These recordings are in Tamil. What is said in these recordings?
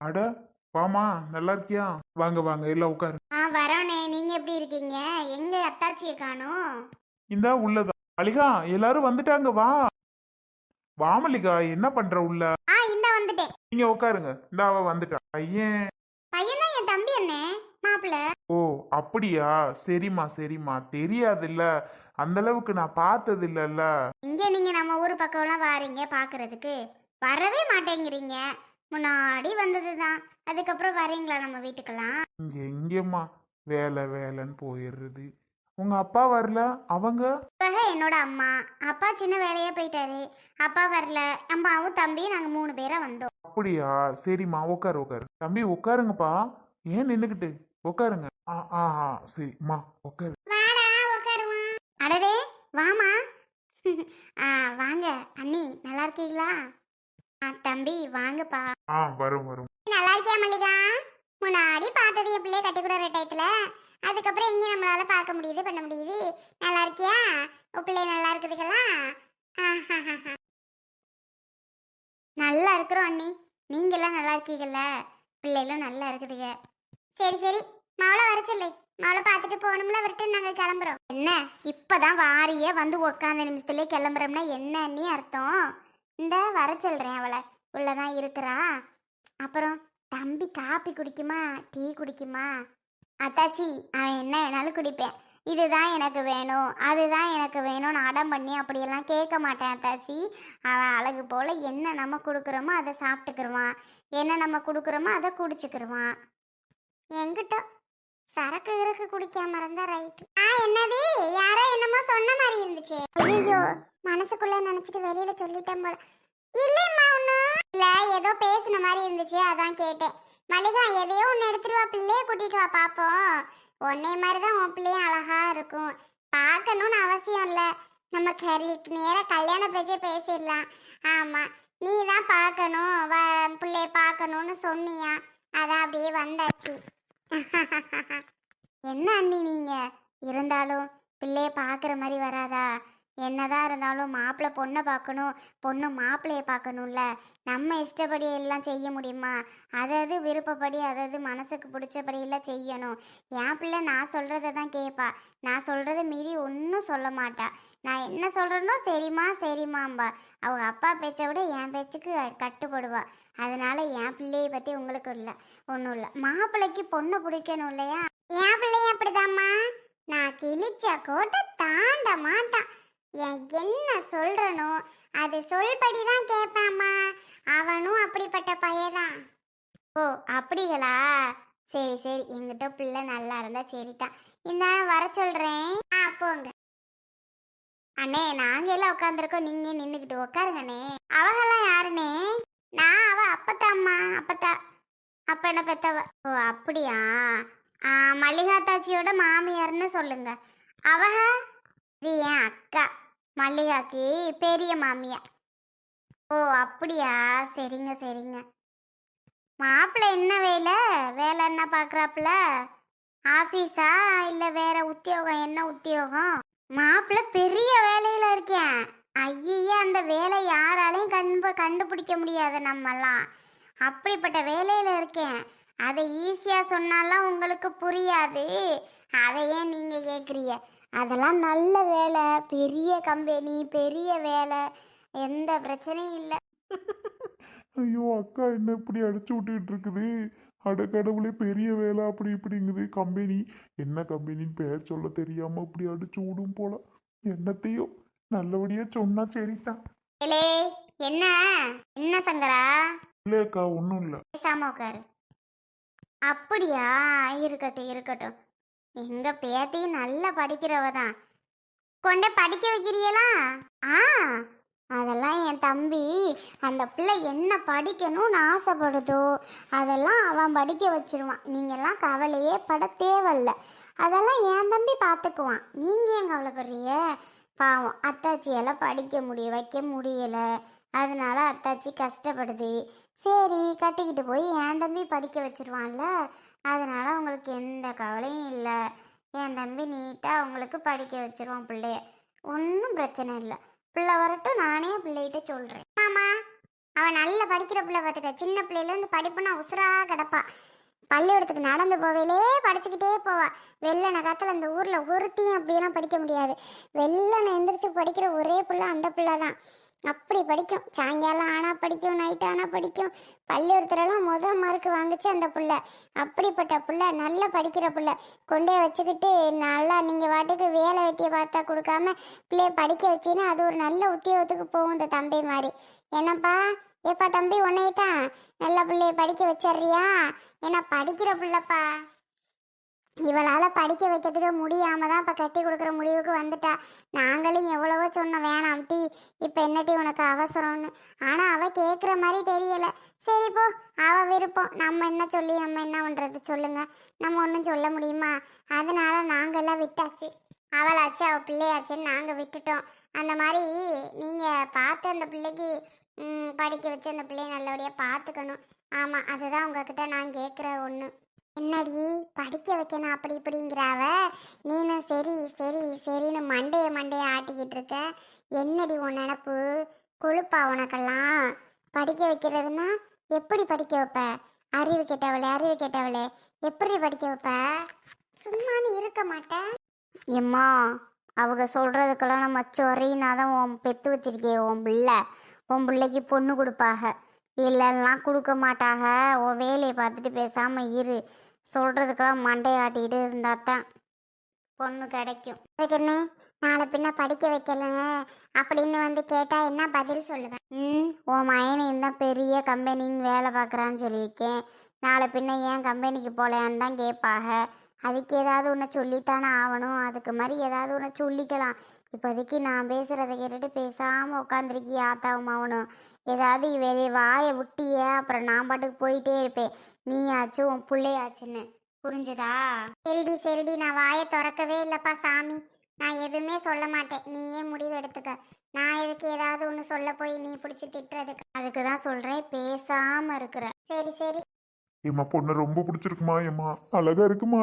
அட வாமா, நல்லா இருக்கியா? வாங்க வாங்க, எல்லாம் உட்காரு. வரோண்ணே. நீங்க எப்படி இருக்கீங்க? எங்க அத்தாச்சியை காணோம்? இந்தா உள்ளதா. மல்லிகா, எல்லாரும் வந்துட்டாங்க, வா. வா மல்லிகா, என்ன பண்ற உள்ள? இந்த வந்துட்டேன். நீங்க உட்காருங்க. இந்த அவ வந்துட்டா. பையன். பையன் தான் என் தம்பி அண்ணே, மாப்பிள்ள. ஓ, அப்படியா? சரிம்மா சரிம்மா, தெரியாதுல்ல, அந்த அளவுக்கு நான் பார்த்தது இல்லல்ல. இங்க நீங்க நம்ம ஊர் பக்கம்லாம் வாரீங்க பாக்குறதுக்கு, வரவே மாட்டேங்கிறீங்க. முன்னாடி வந்ததுதான், அதுக்கப்புறம் வரீங்களா நம்ம வீட்டுக்கெல்லாம்? இங்க எங்கேம்மா, வேலை வேலைன்னு போயிடுறது. உங்க அப்பா வரல? அவங்க என்னோட அம்மா அப்பா சின்ன வேலையா போயிட்டாரு. அப்பா வரல. அம்மாவும் தம்பியும் நாங்க 3 பேரா வந்தோம். அப்படியா? சரிம்மா, உட்காரு உட்காரு. தம்பி உட்காருங்கப்பா. ஏன் நின்னுக்கிட்டு? உட்காருங்க. சரிம்மா, உட்காரு. வாடா உட்காருமா. அடடே வாமா. வாங்க அண்ணி, நல்லா இருக்கீங்களா? தம்பி வாங்கப்பா. வரும் வரும். நல்லா இருக்கியா மல்லிகா? முன்னாடி பார்த்தது என் பிள்ளைய கட்டி கொடுற டயத்துல, அதுக்கப்புறம் எங்க நம்மளால பார்க்க முடியுது பண்ண முடியுது. நல்லா இருக்கியா? உன் பிள்ளை நல்லா இருக்குதுங்களா? நல்லா இருக்கிறோம் அண்ணி. நீங்க எல்லாம் நல்லா இருக்கீங்கல்ல? பிள்ளைகளும் நல்லா இருக்குதுங்க. சரி சரி, மவளை வர சொல்லு. மவளை பார்த்துட்டு போகணும்ல, வரட்டு நாங்க கிளம்புறோம். என்ன இப்பதான் வாரியே வந்து உக்காந்த நிமிஷத்துலயே கிளம்புறோம்னா என்ன அண்ணி அர்த்தம்? இந்த வர சொல்றேன், அவளை உள்ளதான் இருக்கிறா. அப்புறம் தம்பி காப்பி குடிக்குமா டீ குடிக்குமா? அத்தாச்சி, அவன் என்ன வேணாலும் குடிப்பேன். இதுதான் எனக்கு வேணும், அதுதான் எனக்கு வேணும்னு அடம் பண்ணி அப்படியெல்லாம் கேட்க மாட்டேன் அத்தாச்சி. அவன் அழகு போல் என்ன நம்ம கொடுக்குறோமோ அதை சாப்பிட்டுக்கிருவான், என்ன நம்ம கொடுக்குறோமோ அதை குடிச்சுக்கிருவான். எங்கிட்ட சரக்கு இறக்கு குடிக்காம இருந்தா ரைட்டு. என்னது, யாரோ என்னமோ சொன்ன மாதிரி இருந்துச்சு. ஐயோ, மனசுக்குள்ள நினைச்சிட்டு வெளியில சொல்லிட்டேன் போல. இல்லைம்மா, ஒன்றும் இல்லை, ஏதோ பேசின மாதிரி இருந்துச்சு, அதான் கேட்டேன். மல்லிகா, எதையோ ஒன்று எடுத்துட்டு வா, பிள்ளைய கூட்டிட்டு வா பார்ப்போம். உன்னை மாதிரி தான் உன் பிள்ளையும் அழகா இருக்கும். பார்க்கணும்னு அவசியம் இல்லை, நம்ம நேராக கல்யாண பேச்சே பேசிடலாம். ஆமாம், நீ தான் பார்க்கணும், பிள்ளைய பார்க்கணும்னு சொன்னியா, அதான் அப்படியே வந்தாச்சு. என்ன அண்ணி நீங்க? இருந்தாலும் பிள்ளைய பார்க்குற மாதிரி வராதா? என்னதான் இருந்தாலும் மாப்பிள்ளை பொண்ணை பார்க்கணும், பொண்ணு மாப்பிள்ளைய பார்க்கணும்ல. நம்ம இஷ்டப்படி எல்லாம் செய்ய முடியுமா? அதாவது விருப்பப்படி, அதாவது மனசுக்கு பிடிச்சபடி எல்லாம் செய்யணும். என் பிள்ளை நான் சொல்கிறத தான் கேட்பா. நான் சொல்கிறத மீறி ஒன்றும் சொல்ல மாட்டா. நான் என்ன சொல்கிறேனோ சரிம்மா சரிம்மாம்பா. அவங்க அப்பா பேச்சை விட என் பேச்சுக்கு கட்டுப்படுவா. அதனால என் பிள்ளையை பற்றி உங்களுக்கு இல்லை, ஒன்றும் இல்லை. மாப்பிள்ளைக்கு பொண்ணை பிடிக்கணும் இல்லையா? என் பிள்ளைய அப்படிதாம்மா. நான் கிழிச்ச கோட்டை தாண்ட மாட்டான். என்ன சொல்றனோ அது சொல்படி தான் கேட்பாம்மா. அவனும் அப்படிப்பட்ட பையதான். ஓ அப்படிங்களா? சரி சரி, எங்கிட்ட பிள்ளை நல்லா இருந்தா சரிதான். இந்த வர சொல்றேன். போங்க அண்ணே. நாங்க எல்லாம் உட்காந்துருக்கோம், நீங்க நின்றுக்கிட்டு உட்காருங்கண்ணே. அவங்கெல்லாம் யாருண்ணே? நான் அவ அப்பத்தாம்மா. அப்பத்தா அப்ப என்ன பெத்தவ. ஓ அப்படியா? மல்லிகாத்தாச்சியோட மாமியார்னு சொல்லுங்க. அவக இது என் அக்கா, மல்லிகாக்கு பெரிய மாமியா. ஓ அப்படியா? சரிங்க சரிங்க. மாப்பிள்ளை என்ன வேலை? வேலை என்ன பார்க்குறாப்புல? ஆஃபீஸா இல்லை வேற உத்தியோகம்? என்ன உத்தியோகம்? மாப்பிள்ளை பெரிய வேலையில் இருக்கேன். ஐயா, அந்த வேலை யாராலையும் கண்டுபிடிக்க முடியாது நம்மெல்லாம். அப்படிப்பட்ட வேலையில் இருக்கேன். அதை ஈஸியாக சொன்னாலாம் உங்களுக்கு புரியாது. அதை ஏன் நீங்கள் கேட்குறீங்க? அதெல்லாம் நல்ல வேலை, பெரிய கம்பெனி, பெரிய வேலை, எந்த பிரச்சனையும் இல்லை. ஐயோ, அக்கா என்ன இப்படி அடிச்சு விட்டுக்கிட்டு இருக்குது? அடக்கடவுளே, பெரிய வேலை அப்படி இப்படிங்குது. கம்பெனி என்ன கம்பெனின்னு பேர் சொல்ல தெரியாம இப்படி அடிச்சு விடும் போல. என்னத்தையும் நல்லபடியா சொன்னா சரிதான். என்ன என்ன சங்கரா? இல்லக்கா, ஒன்றும் இல்லை. பேசாம உட்காரு. அப்படியா? இருக்கட்டும் இருக்கட்டும். எங்க பேத்தையும் நல்லா படிக்கிறவ தான். கொண்டே படிக்க வைக்கிறீங்களா? அதெல்லாம் என் தம்பி, அந்த பிள்ளை என்ன படிக்கணும்னு ஆசைப்படுதோ அதெல்லாம் அவன் படிக்க வச்சிருவான். நீங்கள்லாம் கவலையே பட தேவையில்ல. அதெல்லாம் என் தம்பி பார்த்துக்குவான். நீங்கள் ஏன் கவலைப்படுறீங்க? பாவம், அத்தாச்சியெல்லாம் வைக்க முடியலை. அதனால அத்தாச்சி கஷ்டப்படுது. சரி, கட்டிக்கிட்டு போய் என் தம்பி படிக்க வச்சிருவான்ல. அதனால உங்களுக்கு எந்த கவலையும் இல்லை. என் தம்பி நீட்டாக உங்களுக்கு படிக்க வச்சிருவான் பிள்ளைய. ஒன்றும் பிரச்சனை இல்லை. பிள்ளை வரட்டும், நானே பிள்ளைகிட்ட சொல்கிறேன். மாமா, அவன் நல்ல படிக்கிற பிள்ளை பார்த்துக்க. சின்ன பிள்ளையிலேருந்து படிப்புனா உசுரா கிடப்பா. பள்ளிக்கூடத்துக்கு நடந்து போவேலே படிச்சுக்கிட்டே போவா. வெள்ளன காத்துல அந்த ஊர்ல ஒருத்தையும் அப்படியெல்லாம் படிக்க முடியாது. வெள்ளனை எந்திரிச்சு படிக்கிற ஒரே பிள்ளை அந்த பிள்ளை தான். அப்படி படிக்கும். சாயங்காலம் ஆனால் படிக்கும், நைட் ஆனால் படிக்கும். பள்ளிக்கூடத்துலலாம் மார்க் வாங்குச்சு அந்த பிள்ளை. அப்படிப்பட்ட பிள்ளை, நல்லா படிக்கிற பிள்ளை. கொண்டே வச்சுக்கிட்டு நல்லா நீங்கள் வாட்டுக்கு வேலை வெட்டியை பார்த்தா கொடுக்காம பிள்ளைய படிக்க வச்சின்னா அது ஒரு நல்ல உத்தியோகத்துக்கு போகும் இந்த தம்பி மாதிரி. என்னப்பா ஏப்பா தம்பி, உன்னையே தான் நல்ல பிள்ளைய படிக்க வச்சிட்றியா? ஏன்னா படிக்கிற பிள்ளைப்பா. இவளால் படிக்க வைக்கிறதுக்கு முடியாம தான் இப்போ கட்டி கொடுக்குற முடிவுக்கு வந்துட்டா. நாங்களும் எவ்வளவோ சொன்னோம் வேணாம் டீ, இப்போ என்ன டீ உனக்கு அவசரம்னு. ஆனால் அவள் கேட்குற மாதிரி தெரியலை. சரி போ, அவள் விருப்பம். நம்ம என்ன சொல்லி நம்ம என்ன பண்ணுறது சொல்லுங்க? நம்ம ஒன்றும் சொல்ல முடியுமா? அதனால நாங்கள்லாம் விட்டாச்சு. அவளாச்சு அவள் பிள்ளையாச்சுன்னு நாங்கள் விட்டுட்டோம். அந்த மாதிரி நீங்கள் பார்த்து அந்த பிள்ளைக்கு படிக்க வச்சு அந்த பிள்ளைய நல்லபடியாக பார்த்துக்கணும். ஆமாம், அதுதான் உங்ககிட்ட நான் கேட்குற ஒன்று. என்னடி படிக்க வைக்கணும் அப்படி இப்படிங்கிறாவ, நீனும் சரி சரி சரின்னு மண்டைய ஆட்டிக்கிட்டு இருக்க. என்னடி உன் நினப்பு? கொழுப்பா உனக்கெல்லாம்? படிக்க வைக்கிறதுனா எப்படி படிக்க வைப்ப? அறிவு கேட்டவளே எப்படி படிக்க வைப்ப? சும்மானு இருக்க மாட்டேன். எம்மா, அவங்க சொல்கிறதுக்கெல்லாம் நம்ம சொறினா தான் உன் பெற்று வச்சிருக்கே உன் பிள்ளைக்கு பொண்ணு கொடுப்பாக. இல்லைன்னா கொடுக்க மாட்டாக. உன் வேலையை பார்த்துட்டு பேசாமல் இரு. சொல்கிறதுக்கெல்லாம் மண்டை ஆட்டிக்கிட்டு இருந்தால் தான் பொண்ணு கிடைக்கும். அதுக்கு என்ன நாளை பின்ன படிக்க வைக்கல அப்படின்னு வந்து கேட்டால் என்ன பதில் சொல்லுவேன்? உன் மயனையும் தான் பெரிய கம்பெனின்னு வேலை பார்க்குறான்னு சொல்லியிருக்கேன். நாளை பின்ன ஏன் கம்பெனிக்கு போகலையான்னு தான் கேட்பாக. அதுக்கு ஏதாவது ஒன்று சொல்லித்தானே ஆகணும். அதுக்கு மாதிரி ஏதாவது ஒன்று சொல்லிக்கலாம். இப்போதைக்கு நான் பேசுகிறத கேட்டுட்டு பேசாமல் உட்காந்துருக்கிய ஆத்தாவும் ஆகணும். ஏதாவது வெளியே வாயை விட்டிய அப்புறம் நான் பாட்டுக்கு போயிட்டே இருப்பேன். நீ ஆச்சு உன் பிள்ளையாச்சுன்னு. புரிஞ்சுதா? சரிடி, நான் வாயை திறக்கவே இல்லைப்பா சாமி. நான் எதுவுமே சொல்ல மாட்டேன். நீயே முடிவு எடுத்துக்க. நான் எதுக்கு ஏதாவது ஒன்று சொல்ல போய் நீ பிடிச்சி திட்டுறதுக்கு? அதுக்கு தான் சொல்கிறேன், பேசாமல் இருக்கிற. சரி. ஏம்மா பொண்ணு ரொம்ப பிடிச்சிருக்குமா? ஏம்மா அழகா இருக்குமா,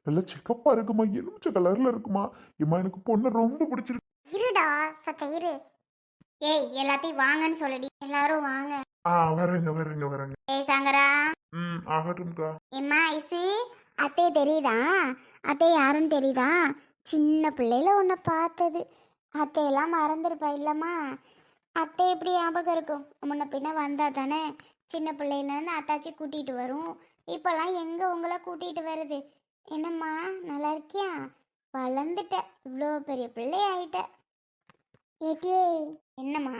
நல்லா செக்கப்பா இருக்குமா, எலுமிச்சை கலர்ல இருக்குமா. ஏம்மா எனக்கு பொண்ணு ரொம்ப பிடிச்சிருக்கு. இருடா சத்த இரு. ஏய், எல்லாத்தையும் வாங்கன்னு சொல்லடி. எல்லாரும் வாங்க. வரேங்க. ஏய் சங்கரா. ஆகட்டும்க்கா. எம்மா ஐசு, அத்தை தெரியுதா? அத்தை யாருன்னு தெரியுதா? சின்ன பிள்ளையில உன்னை பார்த்தது. அத்தையெல்லாம் மறந்துருப்பா இல்லம்மா? அத்தை எப்படி ஞாபகம் இருக்கும்? முன்ன பின்ன வந்தா தானே. சின்ன பிள்ளையிலேருந்து அத்தாச்சி கூட்டிகிட்டு வரும். இப்போல்லாம் எங்கே உங்களை கூட்டிகிட்டு வருது? என்னம்மா நல்லா இருக்கியா? வளர்ந்துட்ட, இவ்வளோ பெரிய பிள்ளை ஆயிட்ட. ஏட்டியே என்னம்மா?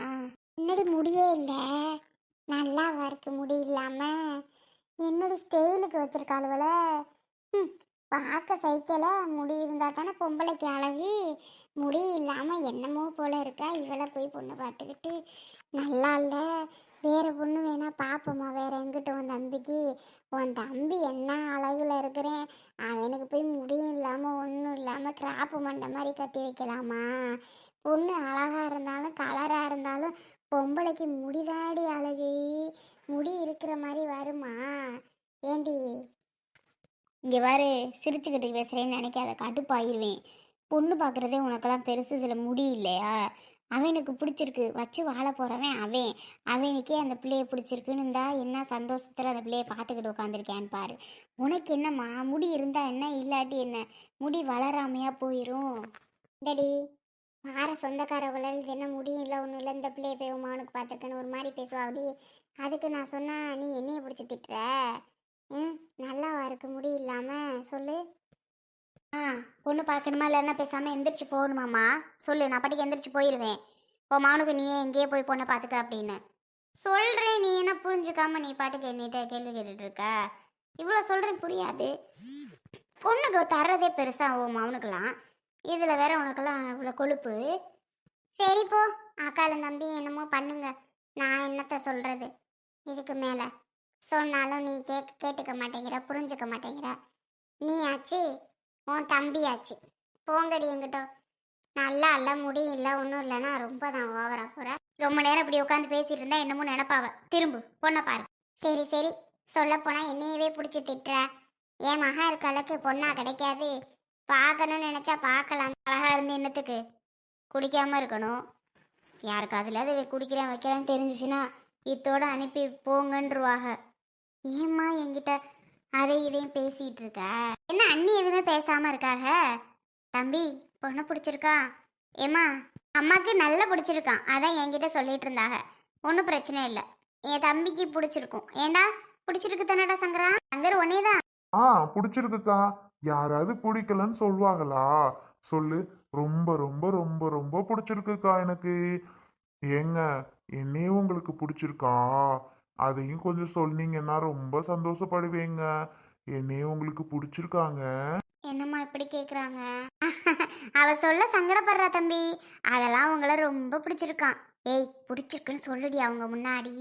என்னடி முடியே இல்லை? நல்லாவா இருக்கு முடி இல்லாம? என்னடி ஸ்டைலுக்கு வச்சிருக்காளுவல? பார்க்க சைக்கிள. முடி இருந்தா தானே பொம்பளைக்கு அழகு. முடி இல்லாமல் என்னமோ போல இருக்கா. இவளை போய் பொண்ணு பார்த்துக்கிட்டு நல்லா இல்லை. வேற பொண்ணு வேணா பார்ப்போம்மா. வேற எங்கிட்ட உன் தம்பி என்ன அழகுல இருக்கிறேன். அவனுக்கு போய் முடியும் இல்லாமல் ஒன்றும் இல்லாமல் கிராப்பு மண்டை மாதிரி கட்டி வைக்கலாமா? பொண்ணு அழகா இருந்தாலும் கலராக இருந்தாலும் பொம்பளைக்கு முடிதாடி அழகு. முடி இருக்கிற மாதிரி வருமா? ஏண்டி இங்கே பாரு, சிரிச்சுக்கிட்டு பேசுகிறேன்னு நினைக்காத, கடுப்பாயிருவேன். பொண்ணு பார்க்குறதே உனக்கெல்லாம் பெருசு, இதில் முடி இல்லையா? அவனுக்கு பிடிச்சிருக்கு, வச்சு வாழ போகிறவன் அவனுக்கே அந்த பிள்ளைய பிடிச்சிருக்குன்னு இருந்தா என்ன சந்தோஷத்தில் அந்த பிள்ளைய பார்த்துக்கிட்டு உட்காந்துருக்கேன்னு பாரு. உனக்கு என்னம்மா? முடி இருந்தா என்ன, இல்லாட்டி என்ன? முடி வளராமையா போயிடும். இந்தடி வார சொந்தக்காரவங்கள இது என்ன முடியும் இல்லை ஒன்றும் இல்லை, இந்த பிள்ளைய போய் உமானுக்கு பார்த்துருக்கேன்னு ஒரு மாதிரி பேசுவா. அப்படி அதுக்கு நான் சொன்னா நீ என்னைய பிடிச்சி திட்டுற? நல்லாவா இருக்கு முடி இல்லாமல்? சொல்லு. பொண்ணு பார்க்கணுமா இல்லைன்னா பேசாமல் எந்திரிச்சு போகணுமாம்மா? சொல்லு, நான் பாட்டுக்கு எந்திரிச்சு போயிடுவேன். உன் மாவனுக்கு நீயே எங்கேயே போய் பொண்ணை பார்த்துக்க அப்படின்னு சொல்கிறேன். நீ என்ன புரிஞ்சுக்காம நீ பாட்டுக்கு என்னிட்ட கேள்வி கேட்டுட்டு இருக்க? இவ்வளோ சொல்கிறேன் புரியாது. பொண்ணுக்கு தர்றதே பெருசாக உன் மாவனுக்கெல்லாம், இதில் வேற உனக்கெல்லாம் இவ்வளோ கொழுப்பு. சரி போ, அக்காலும் தம்பி என்னமோ பண்ணுங்க. நான் என்னத்த சொல்கிறது? இதுக்கு மேலே சொன்னாலும் நீ கேட்டுக்க மாட்டேங்கிற, புரிஞ்சுக்க மாட்டேங்கிற. நீ ஆச்சு உன் தம்பி ஆச்சு. போங்கடி எங்கிட்டோ. நல்லா இல்லை, முடியும் இல்லை, ஒன்றும் இல்லைன்னா ரொம்ப தான் ஓவரா போகிற. ரொம்ப நேரம் இப்படி உட்காந்து பேசிட்டு இருந்தா என்னமோ நினைப்பாவ. திரும்பு பொண்ணை பாரு. சரி சொல்லப்போனால் என்னையவே பிடிச்சி திட்டுற. என் மகா இருக்க அளவுக்கு பொண்ணா கிடைக்காது. பார்க்கணும்னு நினச்சா பார்க்கலாம். அழகா இருந்து என்னத்துக்கு? குடிக்காமல் இருக்கணும். யாருக்காதுல அதை குடிக்கிறேன் வைக்கிறேன்னு தெரிஞ்சிச்சுன்னா இத்தோட அனுப்பி போங்கன்றுவாங்க. ஏம்மா என்கிட்ட அதை இதையும் பேசிட்டு இருக்க? என்ன அண்ணி எதுவுமே பேசாம இருக்காக? தம்பி பொண்ணு பிடிச்சிருக்கா? ஏம்மா அம்மாக்கு நல்லா பிடிச்சிருக்கான், அதான் என்கிட்ட சொல்லிட்டு இருந்தாங்க. ஒன்றும் பிரச்சனை இல்லை, என் தம்பிக்கு பிடிச்சிருக்கும். ஏண்டா பிடிச்சிருக்கு தானடா சங்கரா? சங்கர் ஒன்னேதான். ஆ பிடிச்சிருக்குக்கா. யாராவது பிடிக்கலன்னு சொல்லுவாங்களா? சொல்லு. ரொம்ப ரொம்ப ரொம்ப ரொம்ப பிடிச்சிருக்குக்கா எனக்கு. ஏங்க, என்னையும் உங்களுக்கு பிடிச்சிருக்கா? அதையும் கொஞ்சம் சொன்னீங்கன்னா ரொம்ப சந்தோஷப்படுவேங்க. என்னையும் உங்களுக்கு பிடிச்சிருக்காங்க. என்னம்மா இப்படி கேக்குறாங்க? அவ சொல்ல சங்கடப்படுறா தம்பி. அதெல்லாம் உங்களை ரொம்ப பிடிச்சிருக்கான். ஏய் பிடிச்சிருக்குன்னு சொல்லுடி அவங்க முன்னாடி.